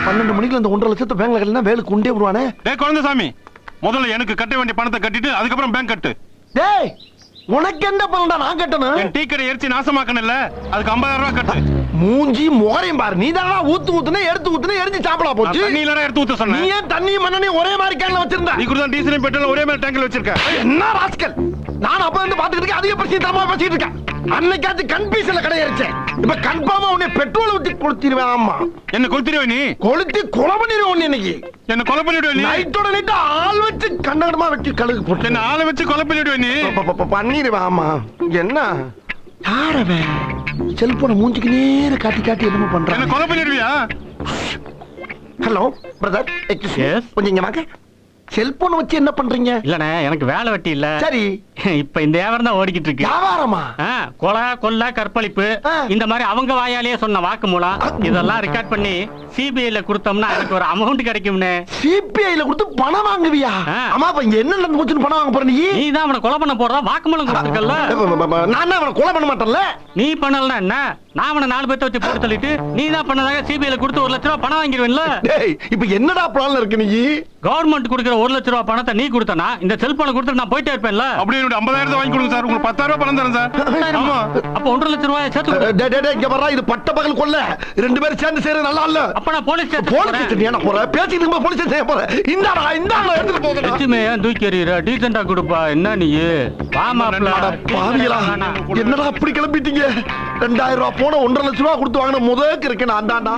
12 மணிக்கு அந்த 1.5 லட்சத்தை பேங்க்ல கட்டினா வேலுக்கு கொண்டே விடுவானே. டேய் குழந்தைசாமி, முதல்ல எனக்கு கட்ட வேண்டிய பணத்தை கட்டிட்டு அதுக்கப்புறம் பேங்க் கட்டு. டேய் உனக்கு என்ன பண்ணடா நான் கட்டணும்? என் டீ கடை எரிச்சு நாசமாக்கணும்ல, அதுக்கு 50,000 ரூபாய் கட்டு. மூஞ்சி மோரையும் பாரு. நீ தானா ஊத்துனே எடுத்து ஊத்துனே எரிஞ்சு சாப்பிடா போச்சு. தண்ணி இல்ல எடுத்து ஊத்த சொன்னேன். நீ ஏன் தண்ணி மண்ணெண்ணெய் ஒரே மாதிரி கேன்ல வச்சிருந்த? நீ கூட தான் டீசல் பெட்ரோல் ஒரே மாதிரி டேங்க்ல வச்சிருக்க. என்ன ராஸ்கல், நான் அப்ப வந்து பாத்துக்கிட்டு இருக்கேன். அதிக பிரச்சனை தரமா பேசிட்டு இருக்கேன். அன்னைக்காச்சு கன்ஃபியூஷன்ல கடை எரிச்சேன். இப்ப கன்ஃபார்மா உன்னை பெட்ரோல் ஊத்தி கொளுத்திடுவேன். ஆமா என்ன கொளுத்திடுவே நீ? கொளுத்தி கொலை பண்ணிடுவேன் உன்னை இன்னைக்கு. என்ன கொலை பண்ணிடுவே நீ? நைட்டோட நைட்டா ஆள் வச்சு கண்ணகடமா வெட்டி கழுகு போட்டு என்ன ஆளை வச்சு கொலை பண்ணிடுவே நீ? பண்ணிடுவேன். ஆமா என்ன யாரவன் செல்போனை மூஞ்சிக்கு நேர காட்டி காட்டி என்னமோ என்ன பண்றான். கொலை பண்ணிடுவியா? ஹலோ பிரதர், கொஞ்சம் இங்க வாங்க. செல்போன் வச்சு என்ன பண்றீங்க? இல்லண்ணே, எனக்கு வேலை வெட்டி இல்ல. சரி, இப்ப இந்த வியாபாரம் தான் ஓடிக்கிட்டு இருக்கு. வியாபாரமா? கொலை கொள்ள கற்பழிப்பு இந்த மாதிரி அவங்க வாயாலேயே சொன்ன வாக்கு மூலம் இதெல்லாம் ரெக்கார்ட் பண்ணி சிபிஐல கொடுத்தோம்னா எனக்கு ஒரு அமௌண்ட் கிடைக்கும்னு. சிபிஐல கொடுத்து பணம் வாங்குவியா? ஆமா, அப்ப இங்க என்ன நடந்து போச்சுன்னு பணம் வாங்க போற நீ? நீ தான் அவனை கொலை பண்ண போறதா வாக்கு மூலம் கொடுத்துருக்கல. நான் அவனை கொலை பண்ண மாட்டேன்ல. நீ பண்ணலன்னா என்ன? நான் அவனை 4 பேர்த்த வச்சு போட்டு தள்ளிட்டு நீ தான் பண்ணதாக சிபிஐல கொடுத்து 1 லட்ச ரூபாய் பணம் வாங்கிடுவேன்ல. இப்ப என்னடா பிளான்ல இருக்கு நீ? கவர்மெண்ட் கொடுக்கிற 1 லட்ச ரூபாய் பணத்தை நீ கொடுத்தனா இந்த செல்போனை கொடுத்து நான் போயிட்டே இருப்பேன்ல. அப்படி 50,000 வாங்கி கொடுங்க சார், உங்களுக்கு 10,000 ரூபாய் பணம் தரேன் சார். ஆமா, அப்ப 1.5 லட்ச ரூபாய் சேர்த்து இங்க வர்றா. இது பட்ட பகல் கொல்ல, 2 பேரும் சேர்ந்து செய்யறது நல்லா இல்ல. அப்ப நான் போலீஸ் ஸ்டேஷன் போறேன். பேசிட்டு இருக்கும் போலீஸ் ஸ்டேஷன் போறேன். இந்தாடா எடுத்துட்டு போங்க. லட்சுமி ஏன் தூக்கி எறியற? டீசெண்டா கொடுப்பா. என்ன நீ வாமாப்ல பாவிகளா, என்னடா அப்படி கிளம்பிட்டீங்க? 2,000 ரூபாய் போன 1.5 லட்ச ரூபாய் கொடுத்து வாங்கின முதலுக்கு இருக்கு நான் தான்டா.